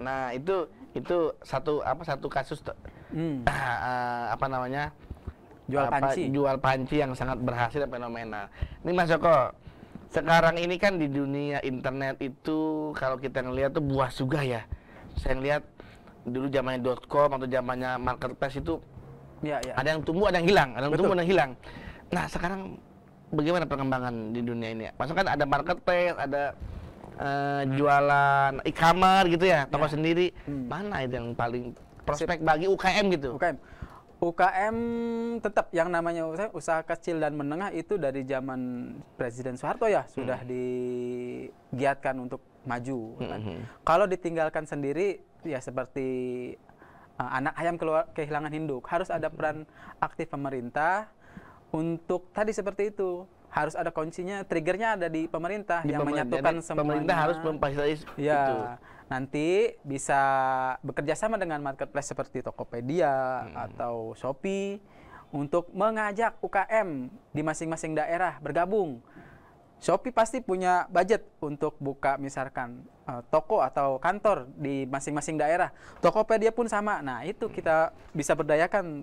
Nah, itu satu kasus apa namanya? Jual panci yang sangat berhasil dan fenomenal. Ini Mas Joko, sekarang ini kan di dunia internet itu kalau kita ngelihat tuh buas juga ya. Saya ngelihat dulu zamannya .com atau zamannya marketplace itu ada yang tumbuh, ada yang hilang, ada yang tumbuh, ada yang hilang. Nah, sekarang bagaimana perkembangan di dunia ini? Maksudnya kan ada marketplace, ada jualan e-commerce gitu ya, toko sendiri. Mana itu yang paling prospek bagi UKM gitu? UKM tetap yang namanya usaha kecil dan menengah itu dari zaman Presiden Soeharto ya sudah digiatkan untuk maju. Kan. Kalau ditinggalkan sendiri ya seperti anak ayam kehilangan induk, harus ada peran aktif pemerintah untuk tadi seperti itu. Harus ada kuncinya, triggernya ada di pemerintah yang menyatukan semuanya. Pemerintah harus memfasilitasi itu. Nanti bisa bekerja sama dengan marketplace seperti Tokopedia atau Shopee untuk mengajak UKM di masing-masing daerah bergabung. Shopee pasti punya budget untuk buka misalkan toko atau kantor di masing-masing daerah. Tokopedia pun sama. Nah, itu kita bisa berdayakan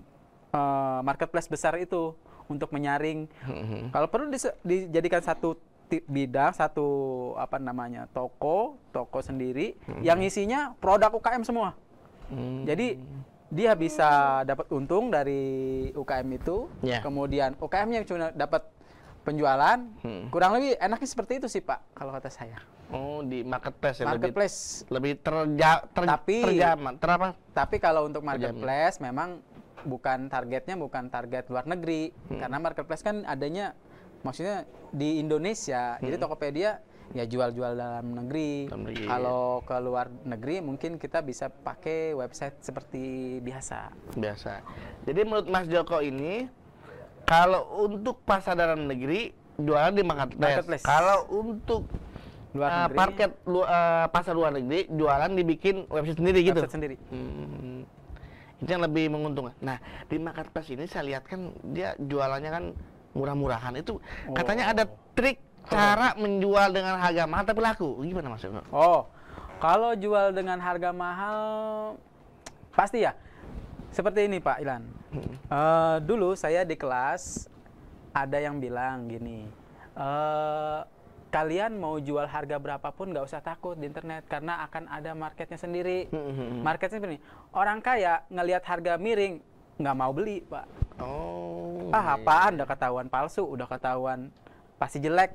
marketplace besar itu untuk menyaring. Kalau perlu dijadikan satu bidang, satu toko sendiri yang isinya produk UKM semua. Jadi dia bisa dapat untung dari UKM itu, kemudian UKM-nya cuma dapat penjualan. Kurang lebih enaknya seperti itu sih Pak, kalau kata saya. Oh, di marketplace ya, lebih terjaman. Tapi kalau untuk marketplace memang targetnya bukan target luar negeri, karena marketplace kan adanya maksudnya di Indonesia. Jadi Tokopedia ya jual-jual dalam negeri. Kalau ke luar negeri mungkin kita bisa pakai website seperti biasa. Jadi menurut Mas Joko ini kalau untuk pasar dalam negeri jualan di marketplace. Kalau untuk luar negeri, pasar luar negeri jualan dibikin website sendiri gitu. Itu yang lebih menguntungkan. Nah, di marketplace ini saya lihat kan dia jualannya kan murah-murahan. Itu katanya ada trik cara menjual dengan harga mahal tapi laku. Gimana Mas Joko? Kalau jual dengan harga mahal pasti ya. Seperti ini Pak Ilan. Dulu saya di kelas ada yang bilang gini, kalian mau jual harga berapapun nggak usah takut di internet karena akan ada marketnya sendiri. Marketnya seperti ini. Orang kaya ngelihat harga miring nggak mau beli Pak. Apaan? Udah ketahuan palsu, udah ketahuan pasti jelek.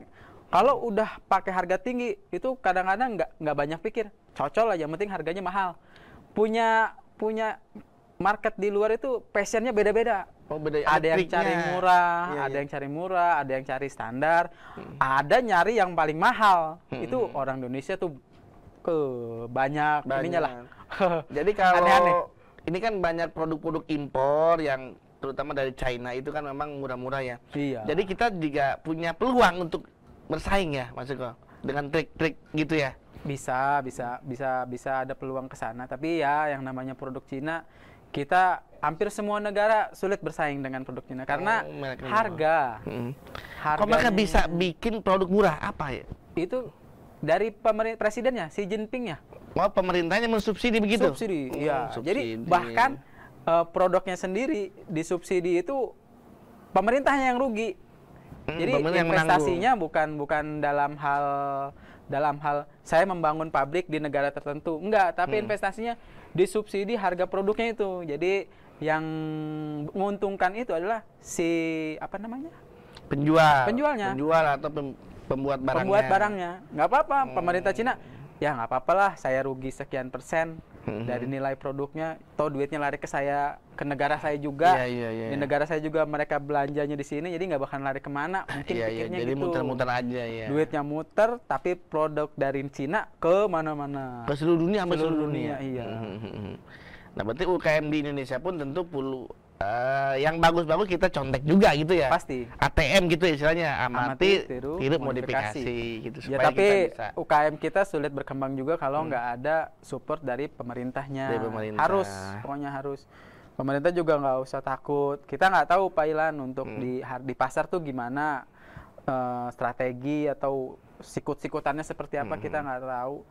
Kalau udah pakai harga tinggi itu kadang-kadang nggak banyak pikir, cocol aja, yang penting harganya mahal. Punya market di luar itu passionnya beda-beda. Ada yang cari murah, ada yang cari murah, ada yang cari standar, ada nyari yang paling mahal. Itu orang Indonesia tuh banyak ininya lah. Jadi kalau ini kan banyak produk-produk impor yang terutama dari China itu kan memang murah-murah ya. Jadi kita juga punya peluang untuk bersaing ya, Mas Joko, dengan trik-trik gitu ya. Bisa ada peluang ke sana. Tapi ya yang namanya produk Cina, kita hampir semua negara sulit bersaing dengan produk Cina karena harga. Kok mereka bisa bikin produk murah apa ya? Itu dari presidennya, Xi Jinping ya. Pemerintahnya mensubsidi begitu? Subsidi, iya. Jadi bahkan produknya sendiri disubsidi itu pemerintahnya yang rugi. Jadi investasinya bukan dalam hal saya membangun pabrik di negara tertentu, enggak, tapi investasinya disubsidi harga produknya itu. Jadi yang menguntungkan itu adalah penjualnya. Penjual atau pembuat barangnya. Pembuat barangnya. Nggak apa-apa, pemerintah Cina ya nggak apa-apa lah, saya rugi sekian persen dari nilai produknya, toh duitnya lari ke saya, ke negara saya juga. Di negara saya juga mereka belanjanya di sini, jadi nggak bakal lari kemana. Mungkin pikirnya jadi gitu. Muter-muter aja ya. Duitnya muter, tapi produk dari Cina ke mana-mana. Ke seluruh dunia, ke seluruh dunia. Iya. Nah, berarti UKM di Indonesia pun tentu perlu yang bagus-bagus kita contek juga gitu ya. Pasti. ATM gitu istilahnya, amati, tiru, modifikasi gitu. Ya, tapi kita bisa. UKM kita sulit berkembang juga kalau nggak ada support dari pemerintahnya. Harus, pokoknya harus. Pemerintah juga nggak usah takut. Kita nggak tahu Pak Ilan untuk di pasar tuh gimana strategi atau sikut-sikutannya seperti apa, kita nggak tahu.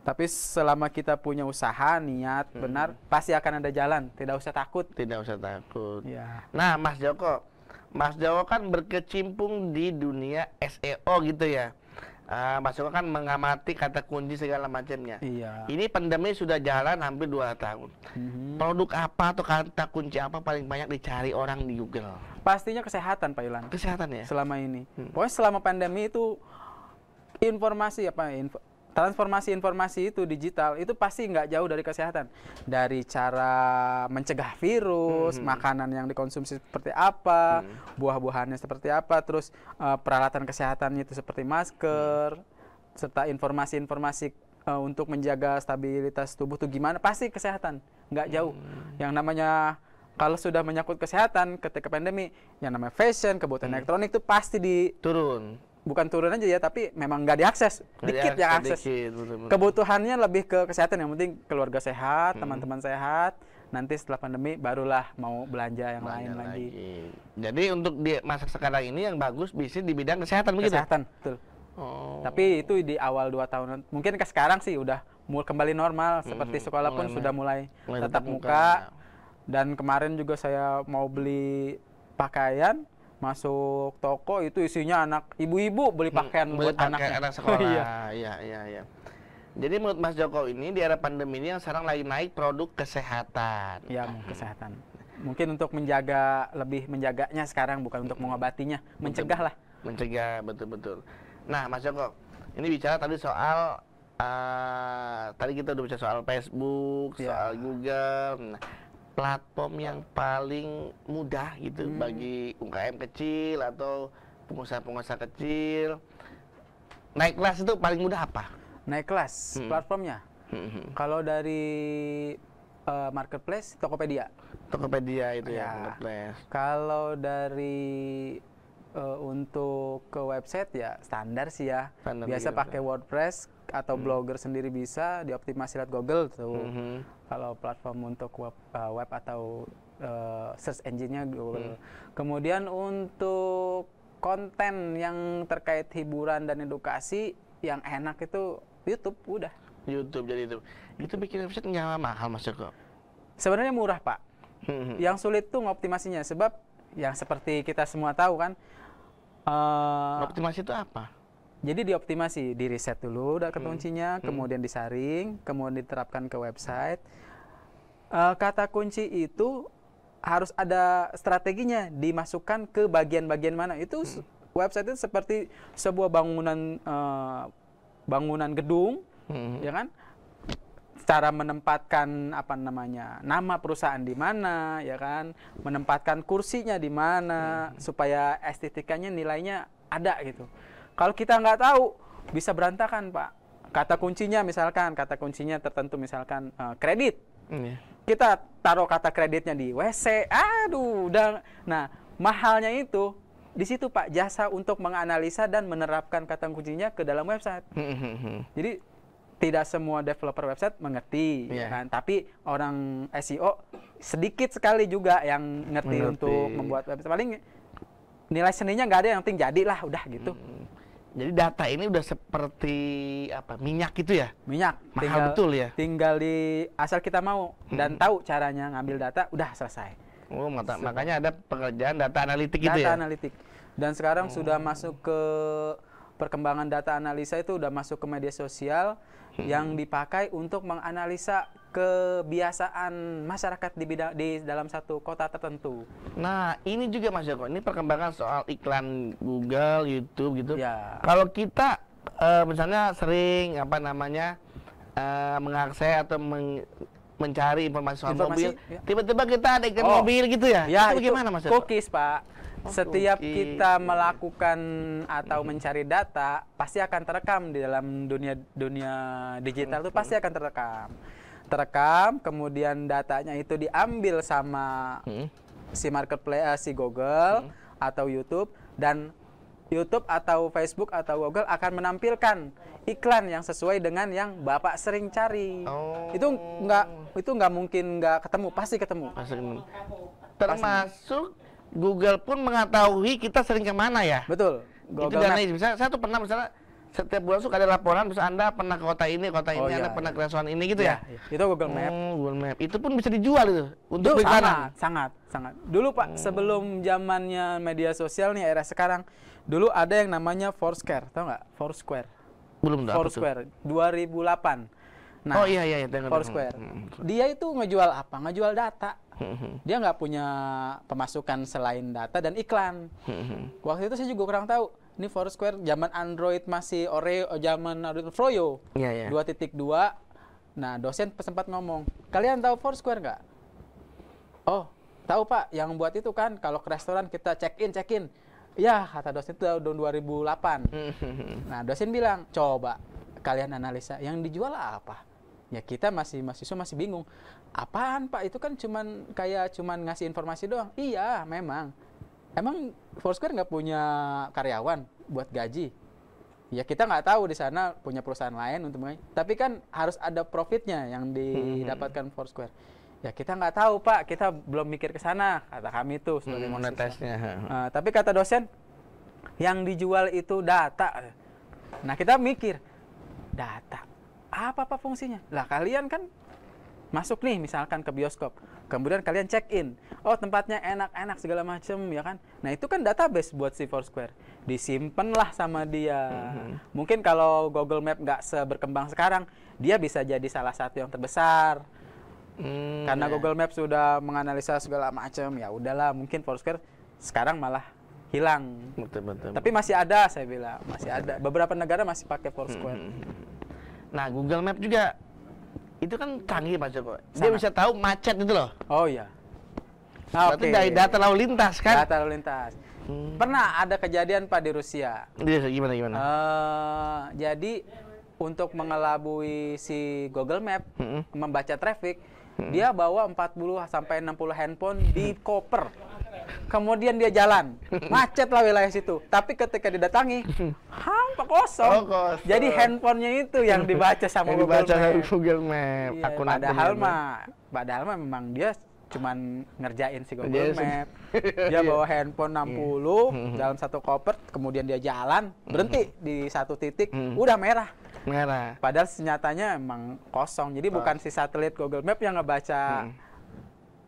Tapi selama kita punya usaha, niat benar, pasti akan ada jalan. Tidak usah takut. Tidak usah takut. Ya. Nah, Mas Joko kan berkecimpung di dunia SEO gitu ya. Mas Joko kan mengamati kata kunci segala macamnya. Iya. Ini pandemi sudah jalan hampir 2 tahun. Produk apa atau kata kunci apa paling banyak dicari orang di Google? Pastinya kesehatan, Pak Yulan. Kesehatan ya? Selama ini. Pokoknya selama pandemi itu transformasi informasi itu digital itu pasti nggak jauh dari kesehatan, dari cara mencegah virus, makanan yang dikonsumsi seperti apa, buah-buahannya seperti apa, terus peralatan kesehatannya itu seperti masker, serta informasi-informasi untuk menjaga stabilitas tubuh itu gimana, pasti kesehatan, nggak jauh. Yang namanya kalau sudah menyangkut kesehatan ketika pandemi, yang namanya fashion, kebutuhan elektronik itu pasti turun. Bukan turun aja ya, tapi memang nggak diakses, dikit yang akses. Kebutuhannya lebih ke kesehatan, yang penting keluarga sehat, teman-teman sehat. Nanti setelah pandemi barulah mau belanja yang lain lagi. Jadi untuk di masa sekarang ini yang bagus bisnis di bidang kesehatan begitu? Kesehatan, betul. Tapi itu di awal 2 tahun. Mungkin ke sekarang sih udah kembali normal, seperti sekolah pun sudah mulai tatap muka. Dan kemarin juga saya mau beli pakaian, masuk toko itu isinya anak ibu-ibu beli pakaian buat anaknya. Anak sekolah. Iya. Jadi menurut Mas Joko ini di era pandemi ini yang sekarang lagi naik produk kesehatan. Ya, kesehatan. Mungkin untuk lebih menjaganya sekarang, bukan untuk mengobatinya, mencegah lah. Mencegah, betul-betul. Nah, Mas Joko, ini bicara tadi soal tadi kita udah bicara soal Facebook, soal Google. Nah, platform yang paling mudah gitu bagi UMKM kecil atau pengusaha-pengusaha kecil naik kelas itu paling mudah apa? Naik kelas platformnya. Kalau dari marketplace, Tokopedia itu ya marketplace. Kalau dari untuk ke website ya standar sih ya. Biasa pakai WordPress atau blogger sendiri bisa, dioptimasi lewat Google tuh. Kalau platform untuk web atau search engine-nya Google. Kemudian untuk konten yang terkait hiburan dan edukasi yang enak itu YouTube udah. YouTube jadi itu. Itu bikin website nggak mahal Mas Joko? Sebenarnya murah, Pak. Yang sulit tuh ngoptimasinya, sebab yang seperti kita semua tahu kan. Optimasi itu apa? Jadi dioptimasi, di riset dulu kata kuncinya, kemudian disaring, kemudian diterapkan ke website. Kata kunci itu harus ada strateginya, dimasukkan ke bagian-bagian mana. Itu website itu seperti sebuah bangunan gedung, ya kan? Cara menempatkan nama perusahaan di mana, ya kan? Menempatkan kursinya di mana supaya estetikanya nilainya ada gitu. Kalau kita nggak tahu, bisa berantakan, Pak. Kata kuncinya tertentu, misalkan kredit. Kita taruh kata kreditnya di WC, udah. Nah, mahalnya itu di situ, Pak, jasa untuk menganalisa dan menerapkan kata kuncinya ke dalam website. Jadi tidak semua developer website mengerti, ya kan? Tapi orang SEO sedikit sekali juga yang ngerti untuk membuat website. Paling nilai seninya nggak ada, yang penting jadilah, udah gitu. Jadi data ini udah seperti minyak gitu ya? Minyak. Mahal betul ya? Tinggal asal kita mau dan tahu caranya ngambil data, udah selesai. Makanya ada pekerjaan data analitik gitu ya? Data analitik. Dan sekarang sudah masuk ke perkembangan data analisa, itu udah masuk ke media sosial yang dipakai untuk menganalisa kebiasaan masyarakat di dalam satu kota tertentu. Nah, ini juga Mas Joko, ini perkembangan soal iklan Google, YouTube gitu. Ya. Kalau kita misalnya sering mengakses atau mencari informasi soal mobil, tiba-tiba kita ada iklan mobil gitu ya? Ya, itu gimana Mas Joko? Cookies, Pak. Setiap kita melakukan atau mencari data, pasti akan terekam di dalam dunia digital itu, pasti akan terekam, kemudian datanya itu diambil sama si marketplace, si Google atau YouTube, dan YouTube atau Facebook atau Google akan menampilkan iklan yang sesuai dengan yang Bapak sering cari. Itu nggak mungkin nggak ketemu, pasti ketemu. Termasuk Google pun mengetahui kita sering kemana ya? Betul. Google itu misalnya saya tuh pernah misalnya setiap bulan suka ada laporan, terus Anda pernah ke kota ini, Anda pernah ke restoran ini gitu ya? Itu Google Map. Google Map. Itu pun bisa dijual itu untuk sangat. Dulu Pak, sebelum zamannya media sosial nih era sekarang, dulu ada yang namanya Foursquare, tahu nggak? Foursquare. Belum tahu. Foursquare 2008. Nah, iya. Foursquare. Dia itu ngejual apa? Ngejual data. Dia nggak punya pemasukan selain data dan iklan. Waktu itu saya juga kurang tahu. Ini Foursquare zaman Android masih Oreo, zaman Android Froyo. 2.2. Nah, dosen sempat ngomong, kalian tahu Foursquare nggak? Oh, tahu Pak. Yang buat itu kan kalau ke restoran kita check-in. Ya, kata dosen itu tahun 2008. Nah, dosen bilang, coba kalian analisa yang dijual apa? Ya kita mahasiswa masih bingung. Apaan Pak? Itu kan cuman ngasih informasi doang. Iya, memang. Emang Foursquare nggak punya karyawan buat gaji? Ya kita nggak tahu di sana punya perusahaan lain untuk tapi kan harus ada profitnya yang didapatkan Foursquare. Ya kita nggak tahu Pak, kita belum mikir ke sana, kata kami tuh sebagai monetasinya. Tapi kata dosen, yang dijual itu data. Nah kita mikir, data apa fungsinya? Lah kalian kan masuk nih misalkan ke bioskop, kemudian kalian check in, oh tempatnya enak-enak segala macem ya kan. Nah itu kan database buat si Foursquare, disimpan lah sama dia. Mungkin kalau Google Map nggak seberkembang sekarang, dia bisa jadi salah satu yang terbesar. Karena Google Map sudah menganalisa segala macam, ya udahlah mungkin Foursquare sekarang malah hilang. Betul. Tapi masih ada, saya bilang masih ada. Beberapa negara masih pakai Foursquare. Nah Google Map juga itu kan canggih Pak Joko. Dia bisa tahu macet itu loh. Oh iya. Berarti dari data lalu lintas kan? Data lalu lintas. Pernah ada kejadian Pak di Rusia. Gimana? Jadi untuk mengelabui si Google Map, membaca traffic, dia bawa 40 sampai 60 handphone di koper. Kemudian dia jalan, macet lah wilayah situ. Tapi ketika didatangi, hampa kosong. Jadi handphonenya itu yang dibaca sama Google Map. Iya, padahal mah memang dia cuman ngerjain si Google Map. Dia bawa handphone 60 dalam satu koper, kemudian dia jalan, berhenti di satu titik, udah merah. Padahal senyatanya emang kosong. Jadi bukan si satelit Google Map yang ngebaca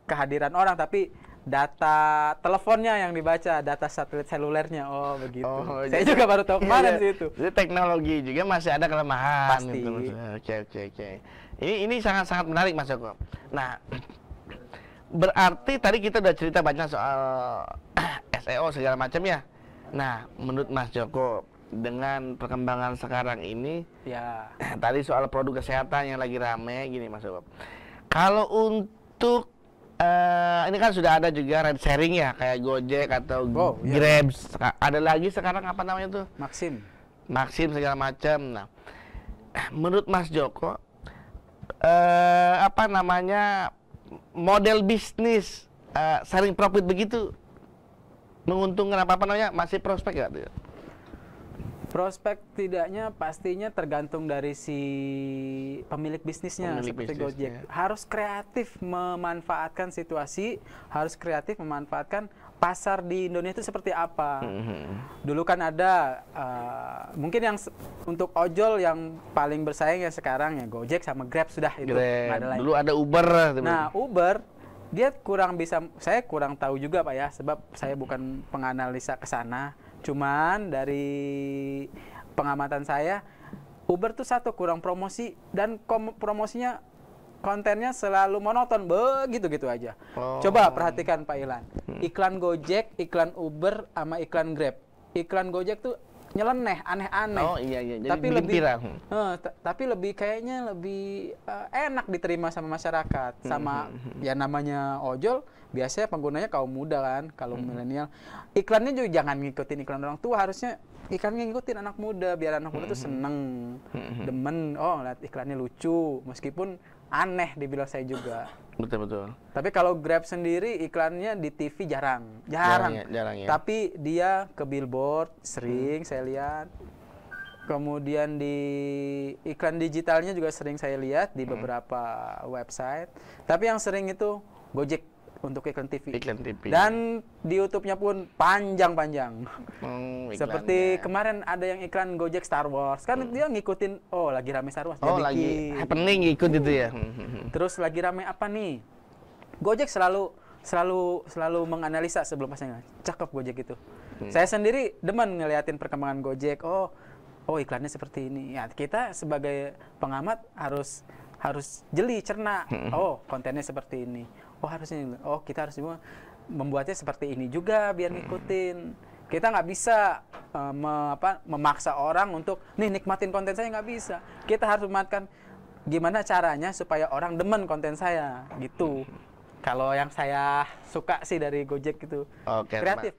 kehadiran orang, tapi data teleponnya yang dibaca, data satelit selulernya. Oh begitu. Saya juga baru tahu kemarin sih itu. Jadi teknologi juga masih ada kelemahan. Pasti. Gitu. Oke. Ini sangat menarik Mas Joko. Nah, berarti tadi kita udah cerita banyak soal SEO segala macam ya. Nah, menurut Mas Joko dengan perkembangan sekarang ini, tadi soal produk kesehatan yang lagi rame gini Mas Joko. Kalau untuk ini kan sudah ada juga ride sharing ya, kayak Gojek atau Grab. Ada lagi sekarang apa namanya tuh? Maxim segala macam. Nah, menurut Mas Joko, model bisnis sharing profit begitu menguntungkan masih prospek nggak? Prospek tidaknya pastinya tergantung dari si pemilik bisnisnya. Seperti Gojek. Harus kreatif memanfaatkan situasi, harus kreatif memanfaatkan pasar di Indonesia itu seperti apa. Dulu kan ada, mungkin yang untuk ojol yang paling bersaing ya sekarang ya Gojek sama Grab sudah itu. Ada dulu ada Uber. Nah Uber, dia saya kurang tahu juga Pak ya, sebab saya bukan penganalisa ke sana. Cuman dari pengamatan saya, Uber tuh kurang promosi dan promosinya kontennya selalu monoton, begitu-gitu aja. Coba perhatikan Pak Ilan, iklan Gojek, iklan Uber, sama iklan Grab. Iklan Gojek tuh nyeleneh, aneh-aneh. Jadi tapi kayaknya lebih enak diterima sama masyarakat. Sama ya namanya ojol, biasanya penggunanya kaum muda kan, kalau milenial. Iklannya juga jangan ngikutin iklan orang tua, harusnya iklannya ngikutin anak muda, biar anak muda tuh seneng, demen, lihat iklannya lucu, meskipun aneh dibilang saya juga. Betul. Tapi kalau Grab sendiri iklannya di TV jarang ya. Tapi dia ke billboard sering saya lihat. Kemudian di iklan digitalnya juga sering saya lihat di beberapa website. Tapi yang sering itu Gojek untuk iklan TV. Iklan TV. Dan di YouTube-nya pun panjang-panjang. Seperti kemarin ada yang iklan Gojek Star Wars. Kan dia ngikutin, oh lagi rame Star Wars. Oh lagi happening ikut itu ya. Terus lagi rame apa nih? Gojek selalu menganalisa sebelum pasangnya. Cakep Gojek itu. Saya sendiri demen ngeliatin perkembangan Gojek. Oh iklannya seperti ini. Ya kita sebagai pengamat harus jeli, cerna. Oh kontennya seperti ini. Oh harusnya. Oh kita harus membuatnya seperti ini juga biar ngikutin. Kita nggak bisa memaksa orang untuk nih nikmatin konten saya, nggak bisa. Kita harus memanfaatkan gimana caranya supaya orang demen konten saya gitu. Kalau yang saya suka sih dari Gojek gitu. Oke, kreatif.